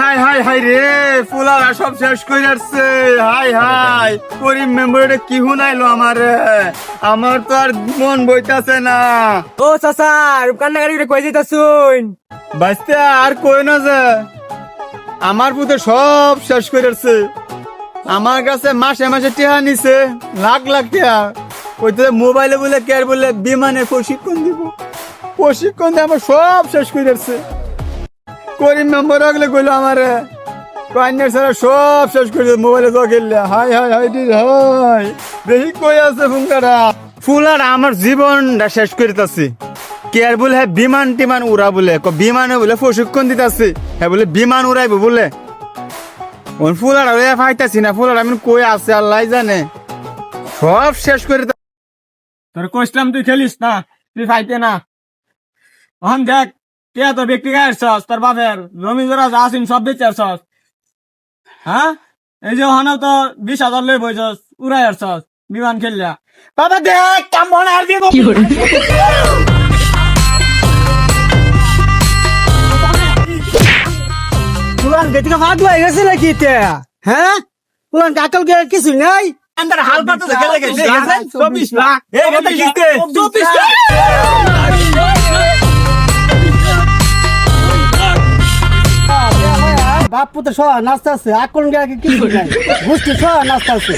High high high high রে ফুলারা সব শেষ করে আসছে। হাই হাই করিম মেম্বারে কি হুনাইলো আমার তো আর মন বইতাছে না। ও চাচা কান্নাকাটি করে কই দিতাছুন? বাঁচতে আর কই না যে আমার পুতে সব শেষ করে আসছে। আমার কাছে মাসে মাসে টিহা নিছে লাখ লাখ টিহা। ওইতে মোবাইলে বলে কেয়ার বলে বিমানে প্রশিক্ষণ দিব, প্রশিক্ষণ দিয়ে আমার সব শেষ করে আসছে। করিম মেম্বার আগলে কইলো আমারে কন্যার ছাড়া সব শেষ করে মোবাইলে তো খেললে। হাই হাই হাই রে হাই দেখি কই আছে ফুঙ্কারা ফুলার আমার জীবনটা শেষ করিতাছে। কেয়ার বলে হ্যাঁ বিমান টিমান উড়া বলে বিমানে বলে প্রশিক্ষণ দিতাছে, হ্যাঁ বলে বিমান উড়াইবো বলে। ওই ফুলার ফাইতাছি না, ফুলার আমি কই আছে আল্লাহ জানে, সব শেষ করে। তোর কইছিলাম তুই খেলিস না, তুই ফাইতে না। এখন দেখ কে তো ব্যক্তি গায়েছস, তোর বাপের জমি জরা যা আছিস সব বেচে আসছস। হ্যাঁ এই যে ওখানে তো 20,000 লই বইছস, উড়াই আসছস বিমান খেললা। বাবা দেখ কেমন আর দিব পুরান গেটিকে ভাগ হয়ে গেছে নাকি এটা? হ্যাঁ পুরান কাকল কিছু নাই। আন্দার হাল পাতো গেলে গেছে 24 লাখ এই কথা কিতে 24 লাখ। বাপ পুতে সব নাস্তা আছে, আকল কিছু নাই, বুঝতে সব নাস্তা আছে।